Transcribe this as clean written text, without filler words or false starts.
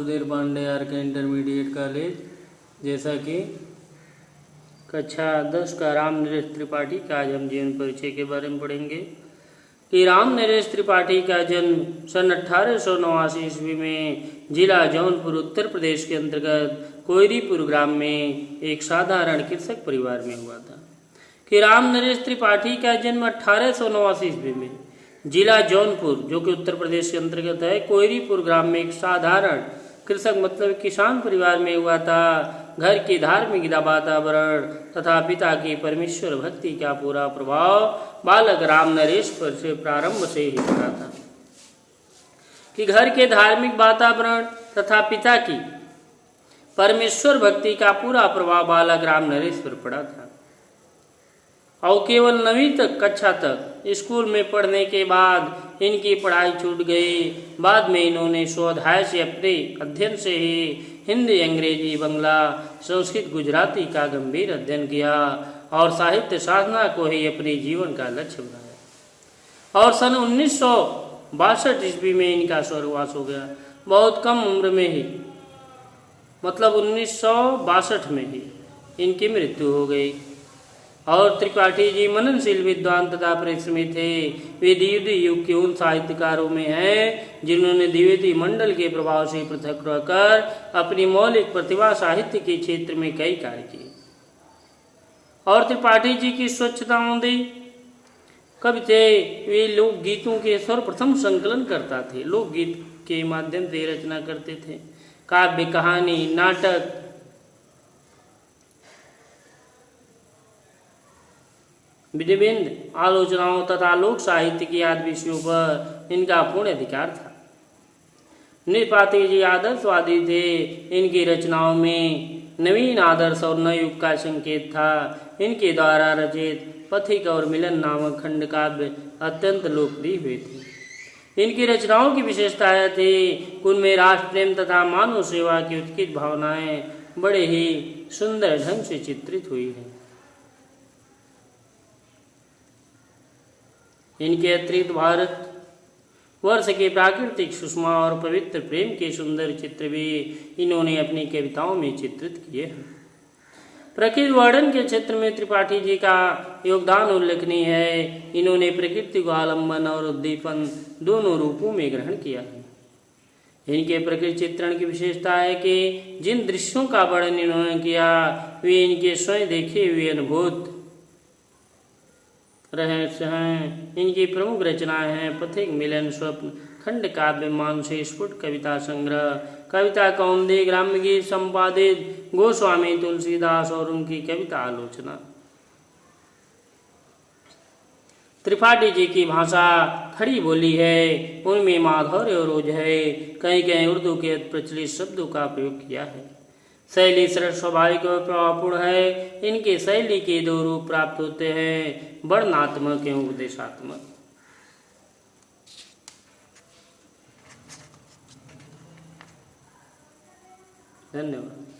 Sudhir Pandey are के intermediate college. जैसा कि कक्षा 10 का राम नरेश त्रिपाठी का आज हम जीवन परिचय के बारे में पढ़ेंगे कि राम नरेश त्रिपाठी का जन्म सन 1889 ईस्वी में जिला जौनपुर उत्तर प्रदेश के अंतर्गत कोयरीपुर ग्राम में एक साधारण कृषक परिवार में हुआ था। कि राम नरेश त्रिपाठी का जन्म 1889 ईस्वी में जिला जौनपुर, जो कि उत्तर प्रदेश के अंतर्गत है, कोयरीपुर ग्राम में एक साधारण कृषक मतलब किसान परिवार में हुआ था। घर के धार्मिक वातावरण तथा पिता की परमेश्वर भक्ति का पूरा प्रभाव बालक राम नरेश पर से प्रारंभ से ही पड़ा था। कि घर के धार्मिक वातावरण तथा पिता की परमेश्वर भक्ति का पूरा प्रभाव बालक राम नरेश पर पड़ा था और केवल 9वीं तक कक्षा तक स्कूल में पढ़ने के बाद इनकी पढ़ाई छूट गई। बाद में इन्होंने स्वाध्याय से अपने अध्ययन से ही हिंदी, अंग्रेजी, बंगला, संस्कृत, गुजराती का गंभीर अध्ययन किया और साहित्य साधना को ही अपने जीवन का लक्ष्य बनाया। और सन 1962 ईस्वी में इनका स्वर्गवास हो गया। बहुत कम उम्र में ही, मतलब 1962 में ही इनकी मृत्यु हो गई। और त्रिपाठी जी मननशील विद्वान तथा परिश्रमी थे। वे द्विवेदी युग के उन साहित्यकारों में हैं जिन्होंने द्विवेदी मंडल के प्रभाव से पृथक रहकर अपनी मौलिक प्रतिभा साहित्य के क्षेत्र में कई कार्य किए। और त्रिपाठी जी की स्वच्छताओंदी कवि थे। वे लोकगीतों के सर्वप्रथम संकलन करता थे, लोकगीत के माध्यम से रचना करते थे। काव्य, कहानी, नाटक, विभिन्न आलोचनाओं तथा लोक साहित्य के आदि विषयों पर इनका पूर्ण अधिकार था। त्रिपाठी जी आदर्शवादी थे। इनकी रचनाओं में नवीन आदर्श और नए युग का संकेत था। इनके द्वारा रचित पथिक और मिलन नामक खंड काव्य अत्यंत लोकप्रिय हुए थे। इनकी रचनाओं की विशेषताएं थी, उनमें राष्ट्र प्रेम तथा मानव सेवा की उत्कृष्ट भावनाएं बड़े ही सुंदर ढंग से चित्रित हुई हैं। इनके अतिरिक्त भारत वर्ष के प्राकृतिक सुषमा और पवित्र प्रेम के सुंदर चित्र भी इन्होंने अपनी कविताओं में चित्रित किए हैं। प्रकृति वर्णन के क्षेत्र में त्रिपाठी जी का योगदान उल्लेखनीय है। इन्होंने प्रकृति को आलंबन और उद्दीपन दोनों रूपों में ग्रहण किया है। इनके प्रकृति चित्रण की विशेषता है कि जिन दृश्यों का वर्णन इन्होंने किया वे इनके स्वयं देखे हुए अनुभूत रहस्य हैं। इनकी प्रमुख रचनाएं हैं पथिक, मिलन, स्वप्न, खंड काव्य, मानसी, स्फुट कविता संग्रह, कविता कौमुदी, ग्राम्य गीत, संपादित, गोस्वामी तुलसीदास और उनकी कविता आलोचना। त्रिपाठी जी की भाषा खड़ी बोली है, उनमें माधुर्य और ओज है। कहीं कहीं उर्दू के प्रचलित शब्दों का प्रयोग किया है। शैली सरल, स्वाभाविक और प्रभावपूर्ण है। इनके शैली के 2 रूप प्राप्त होते हैं, वर्णनात्मक एवं उपदेशात्मक। धन्यवाद।